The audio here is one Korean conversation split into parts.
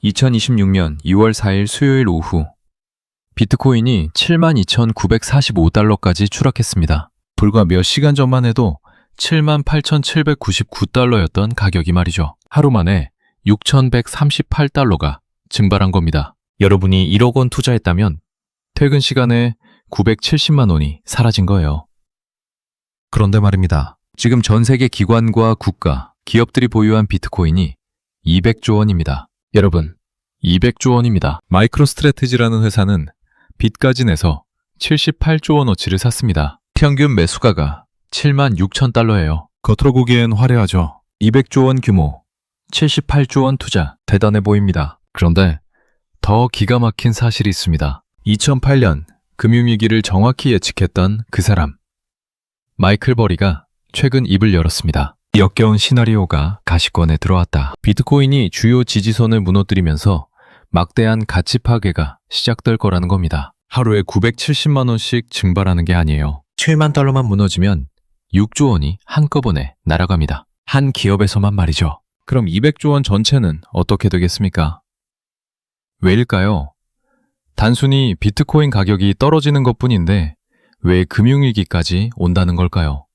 2026년 2월 4일 수요일 오후 비트코인이 72,945달러까지 추락했습니다. 불과 몇 시간 전만 해도 78,799달러였던 가격이 말이죠. 하루 만에 6,138달러가 증발한 겁니다. 여러분이 1억 원 투자했다면 퇴근 시간에 970만 원이 사라진 거예요. 그런데 말입니다. 지금 전 세계 기관과 국가, 기업들이 보유한 비트코인이 200조 원입니다. 여러분, 200조 원입니다. 마이크로스트래티지라는 회사는 빚까지 내서 78조 원어치를 샀습니다. 평균 매수가가 76,000달러예요. 겉으로 보기엔 화려하죠. 200조 원 규모, 78조 원 투자, 대단해 보입니다. 그런데 더 기가 막힌 사실이 있습니다. 2008년 금융위기를 정확히 예측했던 그 사람, 마이클 버리가 최근 입을 열었습니다. 역겨운 시나리오가 가시권에 들어왔다. 비트코인이 주요 지지선을 무너뜨리면서 막대한 가치 파괴가 시작될 거라는 겁니다. 하루에 970만 원씩 증발하는 게 아니에요. 7만 달러만 무너지면 6조 원이 한꺼번에 날아갑니다. 한 기업에서만 말이죠. 그럼 200조 원 전체는 어떻게 되겠습니까? 왜일까요? 단순히 비트코인 가격이 떨어지는 것뿐인데 왜 금융위기까지 온다는 걸까요?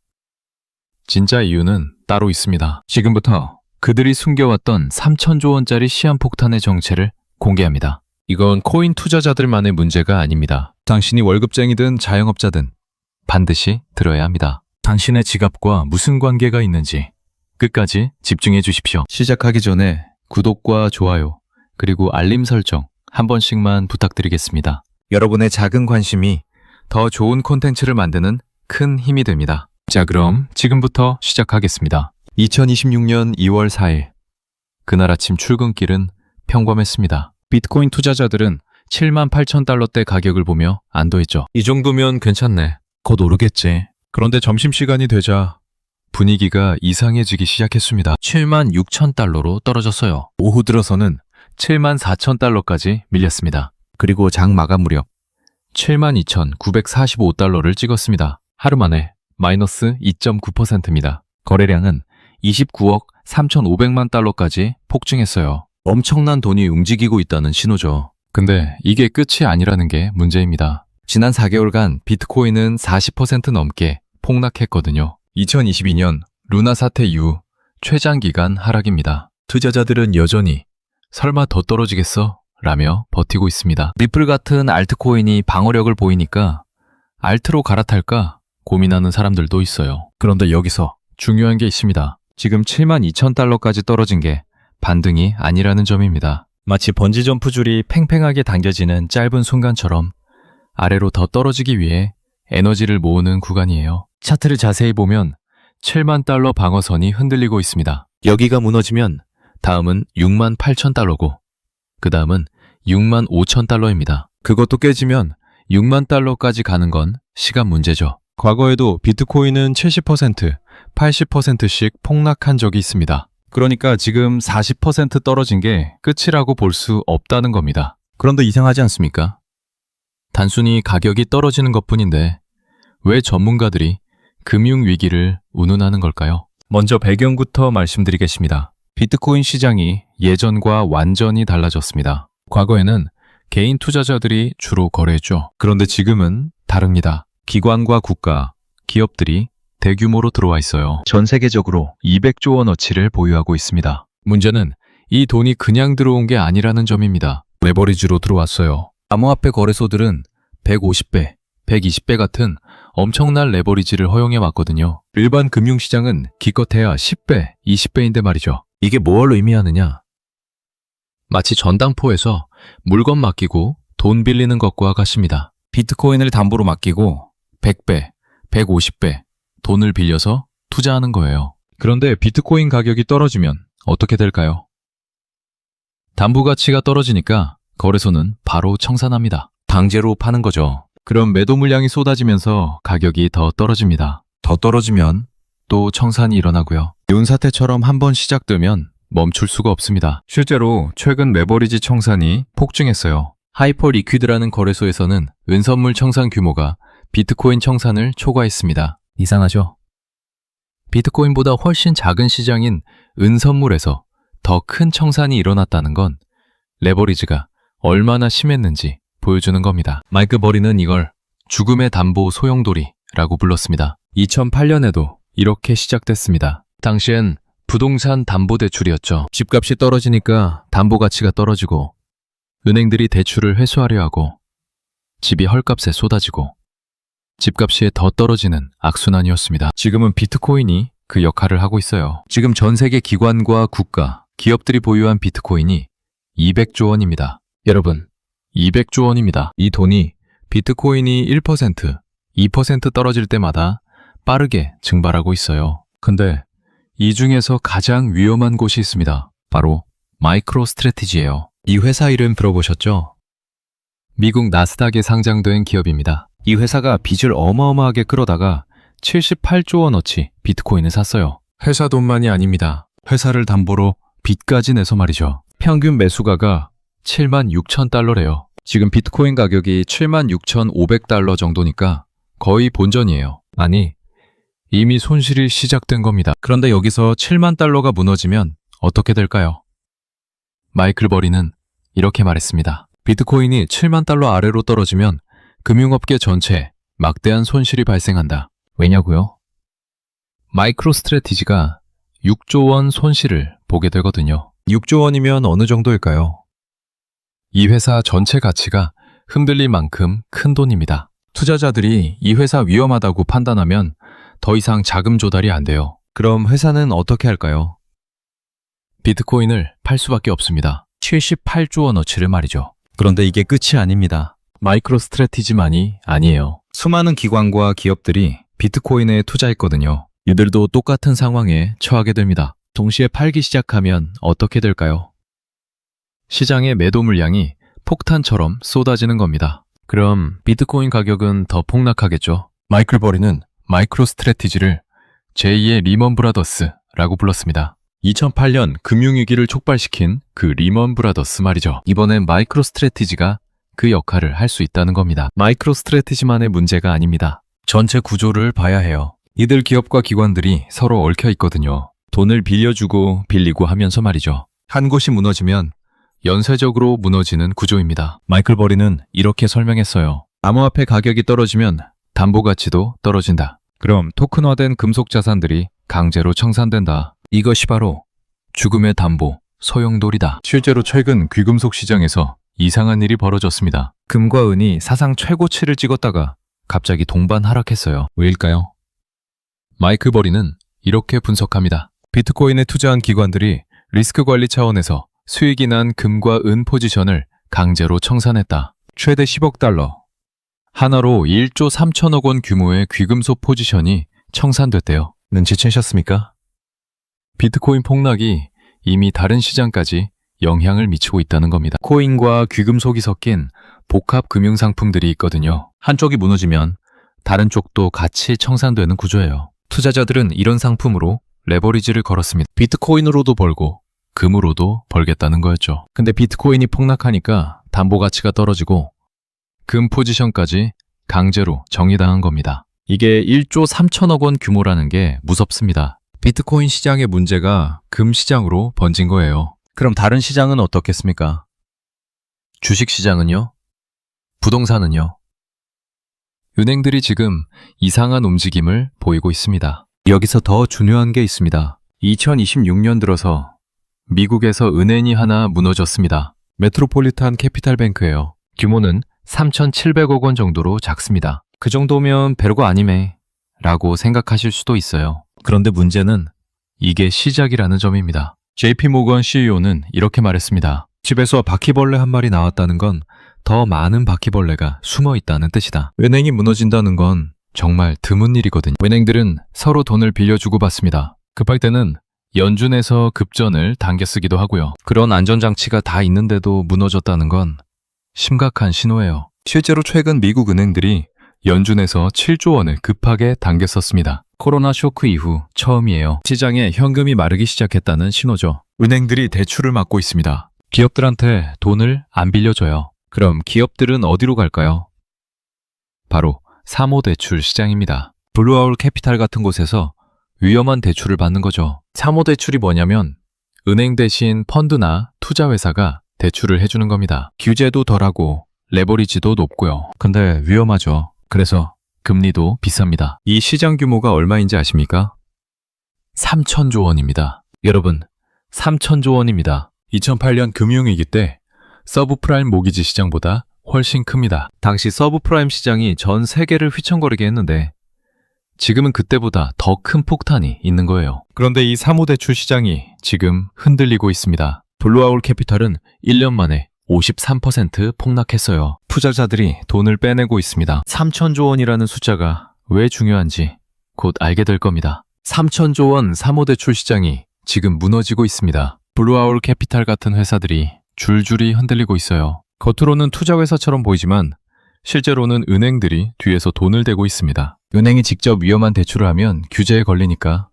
진짜 이유는 따로 있습니다. 지금부터 그들이 숨겨왔던 3,000조 원짜리 시한폭탄의 정체를 공개합니다. 이건 코인 투자자들만의 문제가 아닙니다. 당신이 월급쟁이든 자영업자든 반드시 들어야 합니다. 당신의 지갑과 무슨 관계가 있는지 끝까지 집중해 주십시오. 시작하기 전에 구독과 좋아요 그리고 알림 설정 한 번씩만 부탁드리겠습니다. 여러분의 작은 관심이 더 좋은 콘텐츠를 만드는 큰 힘이 됩니다. 자, 그럼 지금부터 시작하겠습니다. 2026년 2월 4일 그날 아침 출근길은 평범했습니다. 비트코인 투자자들은 78,000달러대 가격을 보며 안도했죠. 이 정도면 괜찮네. 곧 오르겠지. 그런데 점심시간이 되자 분위기가 이상해지기 시작했습니다. 76,000달러로 떨어졌어요. 오후 들어서는 74,000달러까지 밀렸습니다. 그리고 장 마감 무렵 72,945달러를 찍었습니다. 하루 만에 마이너스 2.9%입니다. 거래량은 29억 3,500만 달러까지 폭증했어요. 엄청난 돈이 움직이고 있다는 신호죠. 근데 이게 끝이 아니라는 게 문제입니다. 지난 4개월간 비트코인은 40% 넘게 폭락했거든요. 2022년 루나 사태 이후 최장기간 하락입니다. 투자자들은 여전히 설마 더 떨어지겠어? 라며 버티고 있습니다. 리플 같은 알트코인이 방어력을 보이니까 알트로 갈아탈까 고민하는 사람들도 있어요. 그런데 여기서 중요한 게 있습니다. 지금 72,000달러까지 떨어진 게 반등이 아니라는 점입니다. 마치 번지점프 줄이 팽팽하게 당겨지는 짧은 순간처럼 아래로 더 떨어지기 위해 에너지를 모으는 구간이에요. 차트를 자세히 보면 7만 달러 방어선이 흔들리고 있습니다. 여기가 무너지면 다음은 6만 8천 달러고 그 다음은 6만 5천 달러입니다. 그것도 깨지면 6만 달러까지 가는 건 시간 문제죠. 과거에도 비트코인은 70%, 80%씩 폭락한 적이 있습니다. 그러니까 지금 40% 떨어진 게 끝이라고 볼 수 없다는 겁니다. 그런데 이상하지 않습니까? 단순히 가격이 떨어지는 것뿐인데 왜 전문가들이 금융위기를 운운하는 걸까요? 먼저 배경부터 말씀드리겠습니다. 비트코인 시장이 예전과 완전히 달라졌습니다. 과거에는 개인 투자자들이 주로 거래했죠. 그런데 지금은 다릅니다. 기관과 국가, 기업들이 대규모로 들어와 있어요. 전 세계적으로 200조 원어치를 보유하고 있습니다. 문제는 이 돈이 그냥 들어온 게 아니라는 점입니다. 레버리지로 들어왔어요. 암호화폐 거래소들은 150배, 120배 같은 엄청난 레버리지를 허용해 왔거든요. 일반 금융시장은 기껏해야 10배, 20배인데 말이죠. 이게 뭘 의미하느냐? 마치 전당포에서 물건 맡기고 돈 빌리는 것과 같습니다. 비트코인을 담보로 맡기고 100배, 150배 돈을 빌려서 투자하는 거예요. 그런데 비트코인 가격이 떨어지면 어떻게 될까요? 담보 가치가 떨어지니까 거래소는 바로 청산합니다. 강제로 파는 거죠. 그럼 매도 물량이 쏟아지면서 가격이 더 떨어집니다. 더 떨어지면 또 청산이 일어나고요. 이혼 사태처럼 한번 시작되면 멈출 수가 없습니다. 실제로 최근 레버리지 청산이 폭증했어요. 하이퍼 리퀴드라는 거래소에서는 은선물 청산 규모가 비트코인 청산을 초과했습니다. 이상하죠? 비트코인보다 훨씬 작은 시장인 은선물에서 더 큰 청산이 일어났다는 건 레버리지가 얼마나 심했는지 보여주는 겁니다. 마이클 버리는 이걸 죽음의 담보 소용돌이라고 불렀습니다. 2008년에도 이렇게 시작됐습니다. 당시엔 부동산 담보대출이었죠. 집값이 떨어지니까 담보 가치가 떨어지고 은행들이 대출을 회수하려 하고 집이 헐값에 쏟아지고 집값이 더 떨어지는 악순환이었습니다. 지금은 비트코인이 그 역할을 하고 있어요. 지금 전 세계 기관과 국가, 기업들이 보유한 비트코인이 200조 원입니다. 여러분, 200조 원입니다. 이 돈이 비트코인이 1%, 2% 떨어질 때마다 빠르게 증발하고 있어요. 근데 이 중에서 가장 위험한 곳이 있습니다. 바로 마이크로 스트래티지예요. 이 회사 이름 들어보셨죠? 미국 나스닥에 상장된 기업입니다. 이 회사가 빚을 어마어마하게 끌어다가 78조 원어치 비트코인을 샀어요. 회사 돈만이 아닙니다. 회사를 담보로 빚까지 내서 말이죠. 평균 매수가가 76,000달러래요. 지금 비트코인 가격이 76,500달러 정도니까 거의 본전이에요. 아니, 이미 손실이 시작된 겁니다. 그런데 여기서 7만 달러가 무너지면 어떻게 될까요? 마이클 버리는 이렇게 말했습니다. 비트코인이 7만 달러 아래로 떨어지면 금융업계 전체에 막대한 손실이 발생한다. 왜냐고요? 마이크로 스트래티지가 6조 원 손실을 보게 되거든요. 6조 원이면 어느 정도일까요? 이 회사 전체 가치가 흔들릴 만큼 큰 돈입니다. 투자자들이 이 회사 위험하다고 판단하면 더 이상 자금 조달이 안 돼요. 그럼 회사는 어떻게 할까요? 비트코인을 팔 수밖에 없습니다. 78조 원어치를 말이죠. 그런데 이게 끝이 아닙니다. 마이크로 스트래티지만이 아니에요. 수많은 기관과 기업들이 비트코인에 투자했거든요. 이들도 똑같은 상황에 처하게 됩니다. 동시에 팔기 시작하면 어떻게 될까요? 시장의 매도 물량이 폭탄처럼 쏟아지는 겁니다. 그럼 비트코인 가격은 더 폭락하겠죠. 마이클 버리는 마이크로 스트래티지를 제2의 리먼 브라더스라고 불렀습니다. 2008년 금융위기를 촉발시킨 그 리먼 브라더스 말이죠. 이번엔 마이크로 스트래티지가 그 역할을 할 수 있다는 겁니다. 마이크로 스트래티지만의 문제가 아닙니다. 전체 구조를 봐야 해요. 이들 기업과 기관들이 서로 얽혀 있거든요. 돈을 빌려주고 빌리고 하면서 말이죠. 한 곳이 무너지면 연쇄적으로 무너지는 구조입니다. 마이클 버리는 이렇게 설명했어요. 암호화폐 가격이 떨어지면 담보 가치도 떨어진다. 그럼 토큰화된 금속 자산들이 강제로 청산된다. 이것이 바로 죽음의 담보, 소용돌이다. 실제로 최근 귀금속 시장에서 이상한 일이 벌어졌습니다. 금과 은이 사상 최고치를 찍었다가 갑자기 동반 하락했어요. 왜일까요? 마이클 버리는 이렇게 분석합니다. 비트코인에 투자한 기관들이 리스크 관리 차원에서 수익이 난 금과 은 포지션을 강제로 청산했다. 최대 10억 달러. 하나로 1조 3천억 원 규모의 귀금속 포지션이 청산됐대요. 눈치채셨습니까? 비트코인 폭락이 이미 다른 시장까지 영향을 미치고 있다는 겁니다. 코인과 귀금속이 섞인 복합 금융상품들이 있거든요. 한쪽이 무너지면 다른 쪽도 같이 청산되는 구조예요. 투자자들은 이런 상품으로 레버리지를 걸었습니다. 비트코인으로도 벌고 금으로도 벌겠다는 거였죠. 근데 비트코인이 폭락하니까 담보 가치가 떨어지고 금 포지션까지 강제로 정리당한 겁니다. 이게 1조 3천억 원 규모라는 게 무섭습니다. 비트코인 시장의 문제가 금 시장으로 번진 거예요. 그럼 다른 시장은 어떻겠습니까? 주식 시장은요? 부동산은요? 은행들이 지금 이상한 움직임을 보이고 있습니다. 여기서 더 중요한 게 있습니다. 2026년 들어서 미국에서 은행이 하나 무너졌습니다. 메트로폴리탄 캐피탈뱅크예요. 규모는 3,700억 원 정도로 작습니다. 그 정도면 별거 아니네 라고 생각하실 수도 있어요. 그런데 문제는 이게 시작이라는 점입니다. JP모건 CEO는 이렇게 말했습니다. 집에서 바퀴벌레 한 마리 나왔다는 건 더 많은 바퀴벌레가 숨어 있다는 뜻이다. 은행이 무너진다는 건 정말 드문 일이거든요. 은행들은 서로 돈을 빌려주고 받습니다. 급할 때는 연준에서 급전을 당겨 쓰기도 하고요. 그런 안전장치가 다 있는데도 무너졌다는 건 심각한 신호예요. 실제로 최근 미국 은행들이 연준에서 7조 원을 급하게 당겨 썼습니다. 코로나 쇼크 이후 처음이에요. 시장에 현금이 마르기 시작했다는 신호죠. 은행들이 대출을 막고 있습니다. 기업들한테 돈을 안 빌려줘요. 그럼 기업들은 어디로 갈까요? 바로 사모대출 시장입니다. 블루아울 캐피탈 같은 곳에서 위험한 대출을 받는 거죠. 사모대출이 뭐냐면 은행 대신 펀드나 투자회사가 대출을 해주는 겁니다. 규제도 덜하고 레버리지도 높고요. 근데 위험하죠. 그래서 금리도 비쌉니다. 이 시장 규모가 얼마인지 아십니까? 3천조 원입니다. 여러분, 3천조 원입니다. 2008년 금융위기 때 서브프라임 모기지 시장보다 훨씬 큽니다. 당시 서브프라임 시장이 전 세계를 휘청거리게 했는데 지금은 그때보다 더 큰 폭탄이 있는 거예요. 그런데 이 사모대출 시장이 지금 흔들리고 있습니다. 블루아울 캐피탈은 1년 만에 53% 폭락했어요. 투자자들이 돈을 빼내고 있습니다. 3천조 원이라는 숫자가 왜 중요한지 곧 알게 될 겁니다. 3천조 원 사모대출 시장이 지금 무너지고 있습니다. 블루아울 캐피탈 같은 회사들이 줄줄이 흔들리고 있어요. 겉으로는 투자회사처럼 보이지만 실제로는 은행들이 뒤에서 돈을 대고 있습니다. 은행이 직접 위험한 대출을 하면 규제에 걸리니까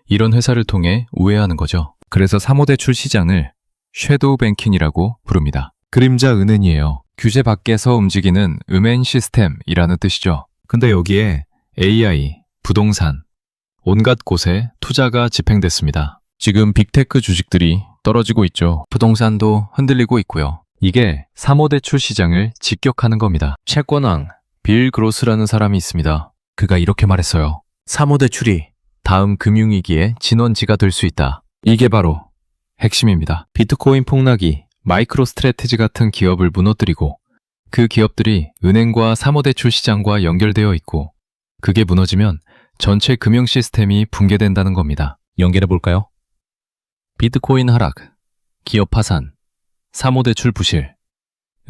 이런 회사를 통해 우회하는 거죠. 그래서 사모대출 시장을 섀도우 뱅킹이라고 부릅니다. 그림자 은행이에요. 규제 밖에서 움직이는 음행 시스템이라는 뜻이죠. 근데 여기에 AI, 부동산, 온갖 곳에 투자가 집행됐습니다. 지금 빅테크 주식들이 떨어지고 있죠. 부동산도 흔들리고 있고요. 이게 사모대출 시장을 직격하는 겁니다. 채권왕 빌 그로스라는 사람이 있습니다. 그가 이렇게 말했어요. 사모대출이 다음 금융위기의 진원지가 될 수 있다. 이게 바로 핵심입니다. 비트코인 폭락이 마이크로 스트래티지 같은 기업을 무너뜨리고 그 기업들이 은행과 사모대출 시장과 연결되어 있고 그게 무너지면 전체 금융 시스템이 붕괴된다는 겁니다. 연결해 볼까요? 비트코인 하락, 기업 파산, 사모대출 부실,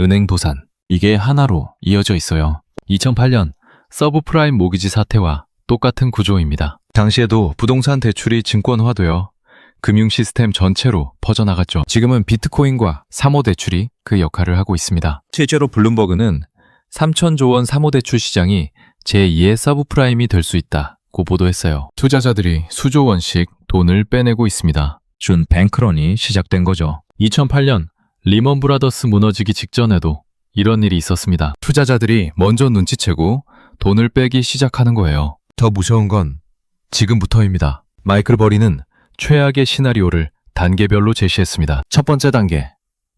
은행 도산. 이게 하나로 이어져 있어요. 2008년 서브프라임 모기지 사태와 똑같은 구조입니다. 당시에도 부동산 대출이 증권화되어 금융 시스템 전체로 퍼져나갔죠. 지금은 비트코인과 사모대출이 그 역할을 하고 있습니다. 실제로 블룸버그는 3천조 원 사모대출 시장이 제2의 서브프라임이 될 수 있다고 보도했어요. 투자자들이 수조 원씩 돈을 빼내고 있습니다. 준 뱅크런이 시작된 거죠. 2008년 리먼 브라더스 무너지기 직전에도 이런 일이 있었습니다. 투자자들이 먼저 눈치채고 돈을 빼기 시작하는 거예요. 더 무서운 건 지금부터입니다. 마이클 버리는 최악의 시나리오를 단계별로 제시했습니다. 첫 번째 단계,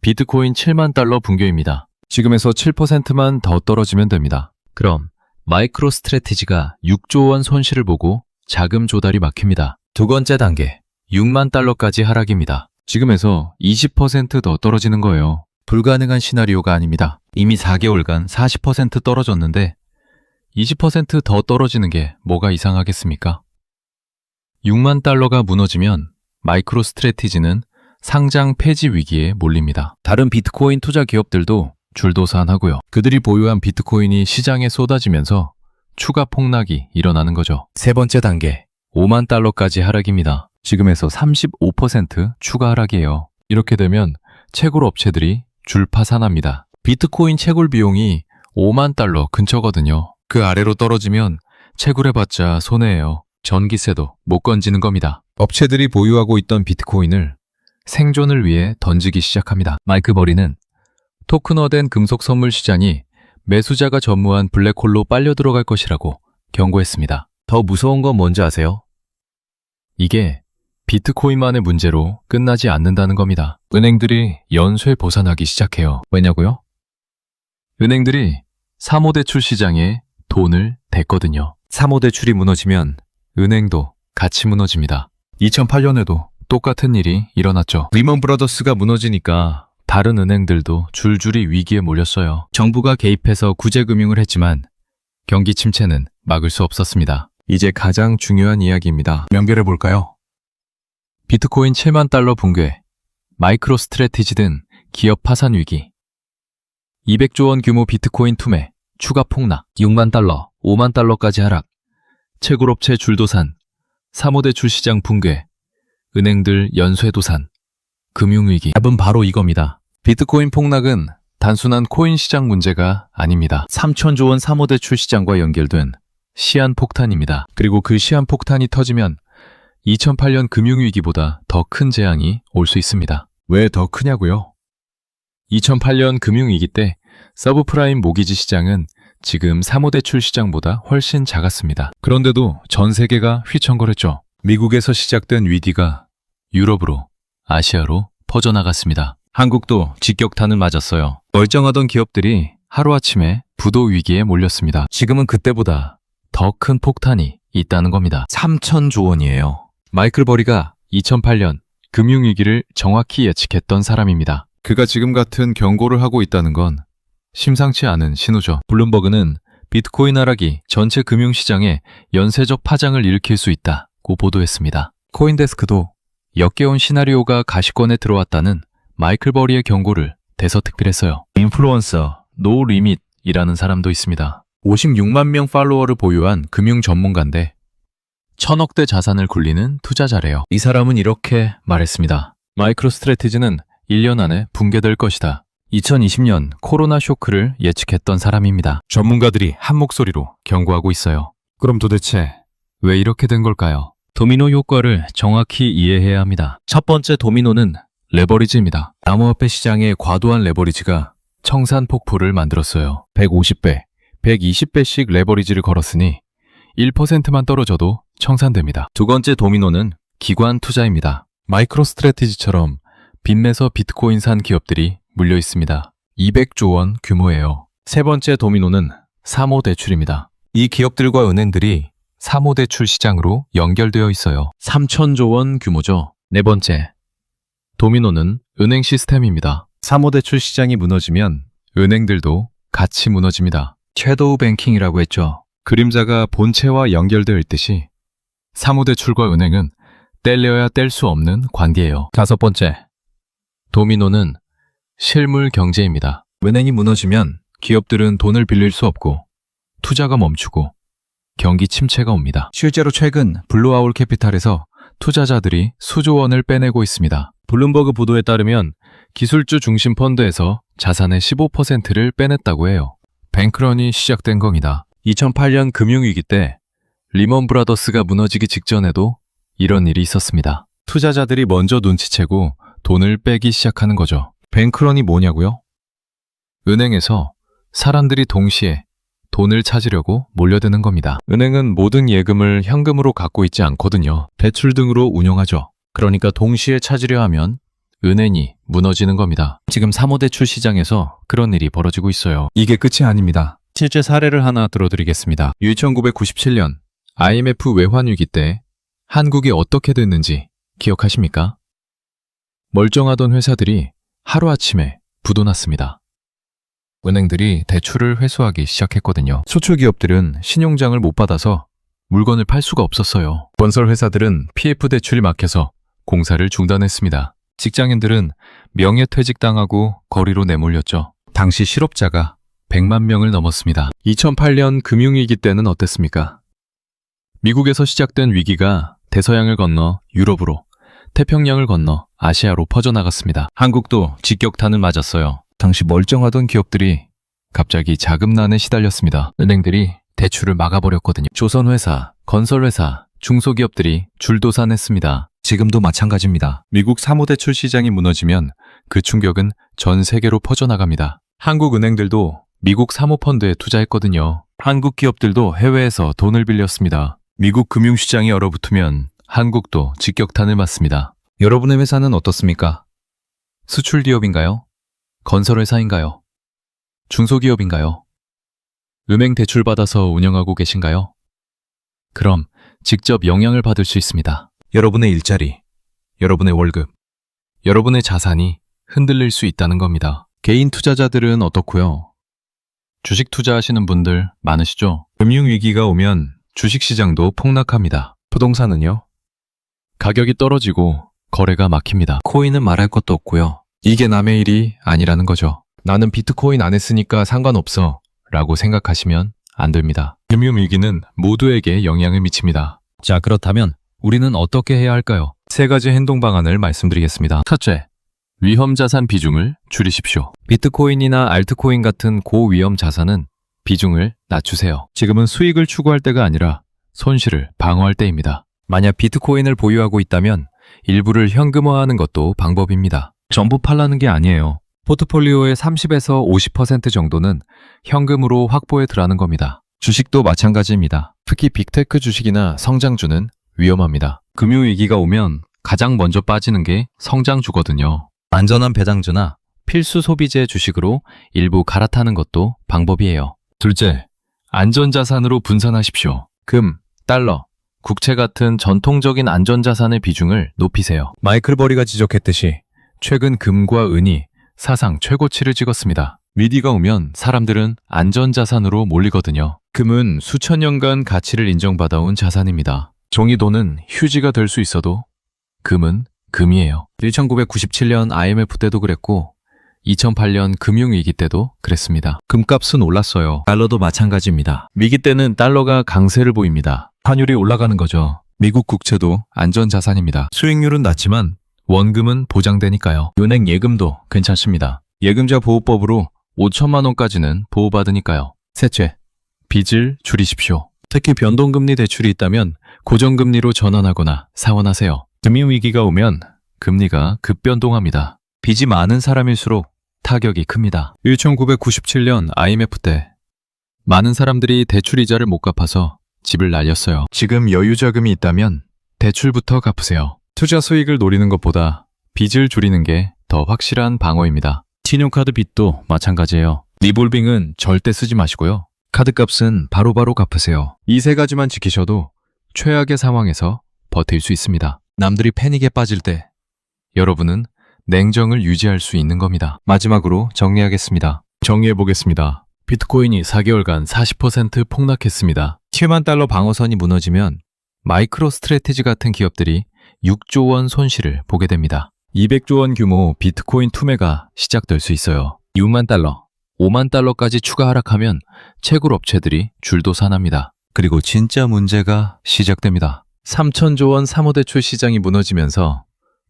비트코인 7만 달러 붕괴입니다. 지금에서 7%만 더 떨어지면 됩니다. 그럼 마이크로 스트래티지가 6조 원 손실을 보고 자금 조달이 막힙니다. 두 번째 단계, 6만 달러까지 하락입니다. 지금에서 20% 더 떨어지는 거예요. 불가능한 시나리오가 아닙니다. 이미 4개월간 40% 떨어졌는데 20% 더 떨어지는 게 뭐가 이상하겠습니까? 6만 달러가 무너지면 마이크로 스트래티지는 상장 폐지 위기에 몰립니다. 다른 비트코인 투자 기업들도 줄도산하고요. 그들이 보유한 비트코인이 시장에 쏟아지면서 추가 폭락이 일어나는 거죠. 세 번째 단계, 5만 달러까지 하락입니다. 지금에서 35% 추가 하락이에요. 이렇게 되면 채굴 업체들이 줄파산합니다. 비트코인 채굴 비용이 5만 달러 근처거든요. 그 아래로 떨어지면 채굴해봤자 손해예요. 전기세도 못 건지는 겁니다. 업체들이 보유하고 있던 비트코인을 생존을 위해 던지기 시작합니다. 마이크 버리는 토큰화된 금속 선물 시장이 매수자가 전무한 블랙홀로 빨려 들어갈 것이라고 경고했습니다. 더 무서운 건 뭔지 아세요? 이게 비트코인만의 문제로 끝나지 않는다는 겁니다. 은행들이 연쇄 보산하기 시작해요. 왜냐고요? 은행들이 사모대출 시장에 돈을 댔거든요. 사모대출이 무너지면 은행도 같이 무너집니다. 2008년에도 똑같은 일이 일어났죠. 리먼 브라더스가 무너지니까 다른 은행들도 줄줄이 위기에 몰렸어요. 정부가 개입해서 구제금융을 했지만 경기 침체는 막을 수 없었습니다. 이제 가장 중요한 이야기입니다. 연결해 볼까요? 비트코인 7만 달러 붕괴, 마이크로 스트래티지 등 기업 파산 위기, 200조 원 규모 비트코인 투매, 추가 폭락, 6만 달러, 5만 달러까지 하락, 채굴업체 줄도산, 사모대출 시장 붕괴, 은행들 연쇄도산, 금융위기. 답은 바로 이겁니다. 비트코인 폭락은 단순한 코인 시장 문제가 아닙니다. 3천조 원 사모대출 시장과 연결된 시한폭탄입니다. 그리고 그 시한폭탄이 터지면 2008년 금융위기보다 더 큰 재앙이 올 수 있습니다. 왜 더 크냐고요? 2008년 금융위기 때 서브프라임 모기지 시장은 지금 사모대출 시장보다 훨씬 작았습니다. 그런데도 전 세계가 휘청거렸죠. 미국에서 시작된 위기가 유럽으로, 아시아로 퍼져나갔습니다. 한국도 직격탄을 맞았어요. 멀쩡하던 기업들이 하루아침에 부도 위기에 몰렸습니다. 지금은 그때보다 더 큰 폭탄이 있다는 겁니다. 3,000조 원이에요. 마이클 버리가 2008년 금융위기를 정확히 예측했던 사람입니다. 그가 지금 같은 경고를 하고 있다는 건 심상치 않은 신호죠. 블룸버그는 비트코인 하락이 전체 금융시장에 연쇄적 파장을 일으킬 수 있다고 보도했습니다. 코인데스크도 역겨운 시나리오가 가시권에 들어왔다는 마이클 버리의 경고를 대서특필했어요. 인플루언서 노 리밋이라는 사람도 있습니다. 56만 명 팔로워를 보유한 금융 전문가인데 1,000억대 자산을 굴리는 투자자래요. 이 사람은 이렇게 말했습니다. 마이크로 스트래티지는 1년 안에 붕괴될 것이다. 2020년 코로나 쇼크를 예측했던 사람입니다. 전문가들이 한 목소리로 경고하고 있어요. 그럼 도대체 왜 이렇게 된 걸까요? 도미노 효과를 정확히 이해해야 합니다. 첫 번째 도미노는 레버리지입니다. 암호화폐 시장의 과도한 레버리지가 청산 폭포를 만들었어요. 150배, 120배씩 레버리지를 걸었으니 1%만 떨어져도 청산됩니다. 두 번째 도미노는 기관 투자입니다. 마이크로 스트래티지처럼 빚내서 비트코인 산 기업들이 물려 있습니다. 200조 원 규모예요. 세 번째 도미노는 사모대출입니다. 이 기업들과 은행들이 사모대출 시장으로 연결되어 있어요. 3,000조 원 규모죠. 네 번째 도미노는 은행 시스템입니다. 사모대출 시장이 무너지면 은행들도 같이 무너집니다. 섀도우 뱅킹이라고 했죠. 그림자가 본체와 연결되어 있듯이 사모대출과 은행은 떼려야 뗄 수 없는 관계예요. 다섯 번째 도미노는 실물 경제입니다. 은행이 무너지면 기업들은 돈을 빌릴 수 없고 투자가 멈추고 경기 침체가 옵니다. 실제로 최근 블루아울 캐피탈에서 투자자들이 수조 원을 빼내고 있습니다. 블룸버그 보도에 따르면 기술주 중심 펀드에서 자산의 15%를 빼냈다고 해요. 뱅크런이 시작된 겁니다. 2008년 금융위기 때 리먼 브라더스가 무너지기 직전에도 이런 일이 있었습니다. 투자자들이 먼저 눈치채고 돈을 빼기 시작하는 거죠. 뱅크런이 뭐냐고요? 은행에서 사람들이 동시에 돈을 찾으려고 몰려드는 겁니다. 은행은 모든 예금을 현금으로 갖고 있지 않거든요. 대출 등으로 운영하죠. 그러니까 동시에 찾으려 하면 은행이 무너지는 겁니다. 지금 사모대출 시장에서 그런 일이 벌어지고 있어요. 이게 끝이 아닙니다. 실제 사례를 하나 들어드리겠습니다. 1997년 IMF 외환위기 때 한국이 어떻게 됐는지 기억하십니까? 멀쩡하던 회사들이 하루아침에 부도 났습니다. 은행들이 대출을 회수하기 시작했거든요. 수출기업들은 신용장을 못 받아서 물건을 팔 수가 없었어요. 건설회사들은 PF 대출이 막혀서 공사를 중단했습니다. 직장인들은 명예퇴직당하고 거리로 내몰렸죠. 당시 실업자가 100만 명을 넘었습니다. 2008년 금융위기 때는 어땠습니까? 미국에서 시작된 위기가 대서양을 건너 유럽으로, 태평양을 건너 아시아로 퍼져나갔습니다. 한국도 직격탄을 맞았어요. 당시 멀쩡하던 기업들이 갑자기 자금난에 시달렸습니다. 은행들이 대출을 막아버렸거든요. 조선회사, 건설회사, 중소기업들이 줄도산했습니다. 지금도 마찬가지입니다. 미국 사모대출 시장이 무너지면 그 충격은 전 세계로 퍼져나갑니다. 한국 은행들도 미국 사모펀드에 투자했거든요. 한국 기업들도 해외에서 돈을 빌렸습니다. 미국 금융시장이 얼어붙으면 한국도 직격탄을 맞습니다. 여러분의 회사는 어떻습니까? 수출기업인가요? 건설회사인가요? 중소기업인가요? 은행 대출 받아서 운영하고 계신가요? 그럼 직접 영향을 받을 수 있습니다. 여러분의 일자리, 여러분의 월급, 여러분의 자산이 흔들릴 수 있다는 겁니다. 개인 투자자들은 어떻고요? 주식 투자하시는 분들 많으시죠? 금융위기가 오면 주식시장도 폭락합니다. 부동산은요? 가격이 떨어지고 거래가 막힙니다. 코인은 말할 것도 없고요. 이게 남의 일이 아니라는 거죠. 나는 비트코인 안 했으니까 상관없어 라고 생각하시면 안 됩니다. 금융위기는 모두에게 영향을 미칩니다. 자, 그렇다면 우리는 어떻게 해야 할까요? 세 가지 행동 방안을 말씀드리겠습니다. 첫째, 위험 자산 비중을 줄이십시오. 비트코인이나 알트코인 같은 고위험 자산은 비중을 낮추세요. 지금은 수익을 추구할 때가 아니라 손실을 방어할 때입니다. 만약 비트코인을 보유하고 있다면 일부를 현금화하는 것도 방법입니다. 전부 팔라는 게 아니에요. 포트폴리오의 30에서 50% 정도는 현금으로 확보해 두라는 겁니다. 주식도 마찬가지입니다. 특히 빅테크 주식이나 성장주는 위험합니다. 금융위기가 오면 가장 먼저 빠지는 게 성장주거든요. 안전한 배당주나 필수 소비재 주식으로 일부 갈아타는 것도 방법이에요. 둘째, 안전자산으로 분산하십시오. 금, 달러, 국채 같은 전통적인 안전자산의 비중을 높이세요. 마이클 버리가 지적했듯이 최근 금과 은이 사상 최고치를 찍었습니다. 위기가 오면 사람들은 안전자산으로 몰리거든요. 금은 수천 년간 가치를 인정받아온 자산입니다. 종이돈은 휴지가 될 수 있어도 금은 금이에요. 1997년 IMF 때도 그랬고 2008년 금융위기 때도 그랬습니다. 금값은 올랐어요. 달러도 마찬가지입니다. 위기 때는 달러가 강세를 보입니다. 환율이 올라가는 거죠. 미국 국채도 안전자산입니다. 수익률은 낮지만 원금은 보장되니까요. 은행 예금도 괜찮습니다. 예금자 보호법으로 5천만 원까지는 보호받으니까요. 셋째, 빚을 줄이십시오. 특히 변동금리 대출이 있다면 고정금리로 전환하거나 상환하세요. 금융위기가 오면 금리가 급변동합니다. 빚이 많은 사람일수록 타격이 큽니다. 1997년 IMF 때 많은 사람들이 대출이자를 못 갚아서 집을 날렸어요. 지금 여유자금이 있다면 대출부터 갚으세요. 투자 수익을 노리는 것보다 빚을 줄이는 게 더 확실한 방어입니다. 신용카드 빚도 마찬가지예요. 리볼빙은 절대 쓰지 마시고요. 카드값은 바로바로 갚으세요. 이 세 가지만 지키셔도 최악의 상황에서 버틸 수 있습니다. 남들이 패닉에 빠질 때 여러분은 냉정을 유지할 수 있는 겁니다. 마지막으로 정리하겠습니다. 정리해보겠습니다. 비트코인이 4개월간 40% 폭락했습니다. 7만 달러 방어선이 무너지면 마이크로 스트래티지 같은 기업들이 6조 원 손실을 보게 됩니다. 200조 원 규모 비트코인 투매가 시작될 수 있어요. 6만 달러, 5만 달러까지 추가 하락하면 채굴 업체들이 줄도산합니다. 그리고 진짜 문제가 시작됩니다. 3천조 원 사모대출 시장이 무너지면서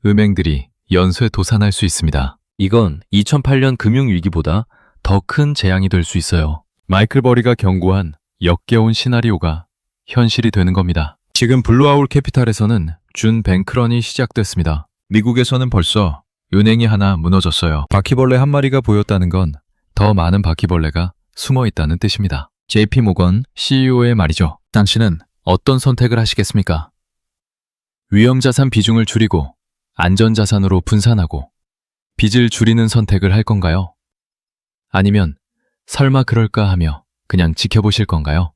은행들이 연쇄 도산할 수 있습니다. 이건 2008년 금융위기보다 더 큰 재앙이 될 수 있어요. 마이클 버리가 경고한 역겨운 시나리오가 현실이 되는 겁니다. 지금 블루아울 캐피탈에서는 준 뱅크런이 시작됐습니다. 미국에서는 벌써 은행이 하나 무너졌어요. 바퀴벌레 한 마리가 보였다는 건 더 많은 바퀴벌레가 숨어 있다는 뜻입니다. JP 모건 CEO의 말이죠. 당신은 어떤 선택을 하시겠습니까? 위험자산 비중을 줄이고 안전자산으로 분산하고 빚을 줄이는 선택을 할 건가요? 아니면 설마 그럴까 하며 그냥 지켜보실 건가요?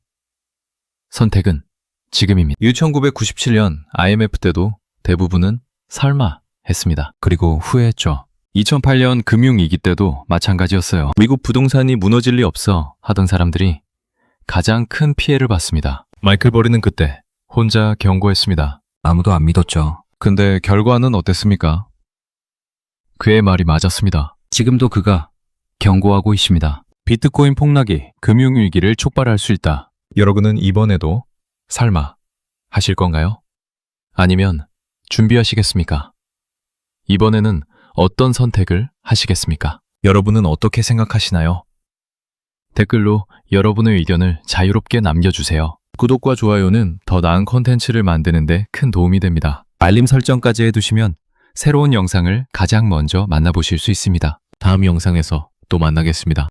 선택은 지금입니다. 1997년 IMF 때도 대부분은 설마 했습니다. 그리고 후회했죠. 2008년 금융위기 때도 마찬가지였어요. 미국 부동산이 무너질 리 없어 하던 사람들이 가장 큰 피해를 봤습니다. 마이클 버리는 그때 혼자 경고했습니다. 아무도 안 믿었죠. 근데 결과는 어땠습니까? 그의 말이 맞았습니다. 지금도 그가 경고하고 있습니다. 비트코인 폭락이 금융위기를 촉발할 수 있다. 여러분은 이번에도 설마 하실 건가요? 아니면 준비하시겠습니까? 이번에는 어떤 선택을 하시겠습니까? 여러분은 어떻게 생각하시나요? 댓글로 여러분의 의견을 자유롭게 남겨주세요. 구독과 좋아요는 더 나은 콘텐츠를 만드는 데 큰 도움이 됩니다. 알림 설정까지 해두시면 새로운 영상을 가장 먼저 만나보실 수 있습니다. 다음 영상에서 또 만나겠습니다.